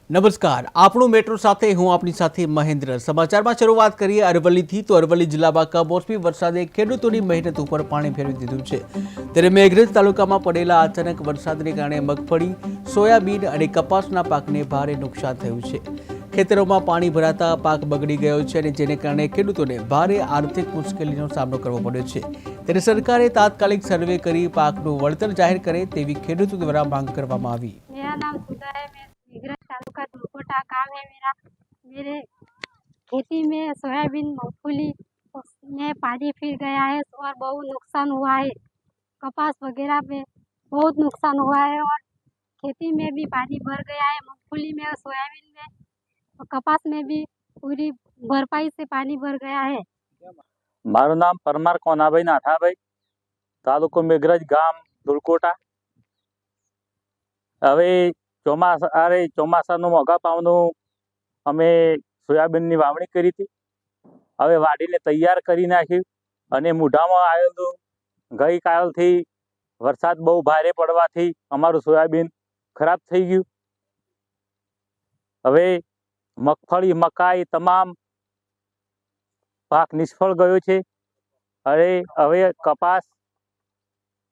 નમસ્કાર, આપણું મેટ્રો સાથે હું આપની સાથે મહેન્દ્ર। સમાચારમાં શરૂઆત કરીએ અરવલ્લીથી। તો અરવલ્લી જિલ્લામાં કમોસમી વરસાદે ખેડૂતોની મહેનત ઉપર પાણી ફેરવી દીધું છે। ત્યારે મેઘરજ તાલુકામાં પડેલા અચાનક વરસાદને કારણે મગફળી, સોયાબીન અને કપાસના પાકને ભારે નુકસાન થયું છે। ખેતરોમાં પાણી ભરાતા પાક બગડી ગયો છે અને જેને કારણે ખેડૂતોને ભારે આર્થિક મુશ્કેલીનો સામનો કરવો પડ્યો છે। ત્યારે સરકારે તાત્કાલિક સર્વે કરી પાકનું વળતર જાહેર કરે તેવી ખેડૂતો દ્વારા માંગ કરવામાં આવી। मेरा नाम सुधा है। मैं मेघरज तालुका दुलकोटा गाँव है मेरा। मेरे खेती में सोयाबीन मूंगफली में पानी फिर गया है और बहुत नुकसान हुआ है। कपास वगैरह में बहुत नुकसान हुआ है और खेती में भी पानी भर गया है। मूंगफली में और सोयाबीन में और कपास में भी पूरी भरपाई से पानी भर गया है। मारू नाम परमार कोनाभाई नाथाभाई, तालुको मेघरज, गाम दुलकोटा। हवे ચોમાસાનું મોઘા પાવનું અમે સોયાબીનની વાવણી કરી હતી। હવે વાડીને તૈયાર કરી નાખ્યું અને મૂઢામાં આવેલું ગઈકાલથી વરસાદ બહુ ભારે પડવાથી અમારું સોયાબીન ખરાબ થઈ ગયું। હવે મગફળી, મકાઈ તમામ પાક નિષ્ફળ ગયો છે। હવે કપાસ,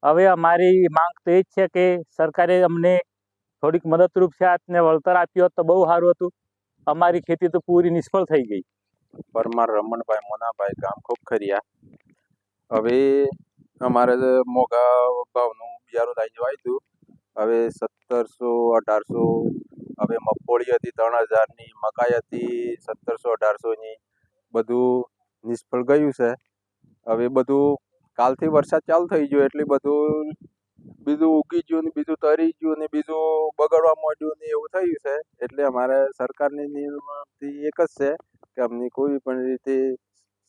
હવે અમારી માંગ તો એ જ છે કે સરકારે અમને થોડીક મદદરૂપ છે ને વળતર આપ્યું હોત તો બહુ સારું હતું। અમારી ખેતી તો પૂરી નિષ્ફળ થઈ ગઈ। પરમાર રમણભાઈ મોનાભાઈ, ગામ ખોખરિયા। હવે અમારે મોઘા ભાવનું બિયારું લાવી વાવ્યું। હવે 1700-1800, હવે મગફળી હતી 3000ની, મકાઈ હતી 1700-1800ની, બધું નિષ્ફળ ગયું છે। હવે બધું કાલથી વરસાદ ચાલુ થઈ ગયો એટલે બધું બીજું ઉગી ગયું ને બીજું તરી ગયું ને બીજું બગડવા માંડ્યું ને એવું થયું છે। એટલે અમારે સરકારની નિયમથી એક જ છે કે અમને કોઈ પણ રીતે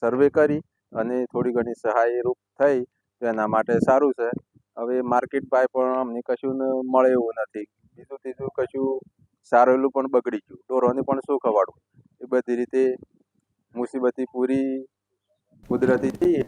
સર્વે કરી અને થોડી ઘણી સહાય રૂપ થઈ તો એના માટે સારું છે। હવે માર્કેટ ભાવ પણ અમને કશું મળે એવું નથી। બીજું ત્રીજું કશું સારેલું પણ બગડી ગયું, ઢોરોને પણ શું ખવાડવું, એ બધી રીતે મુસીબતી પૂરી કુદરતી થઈ।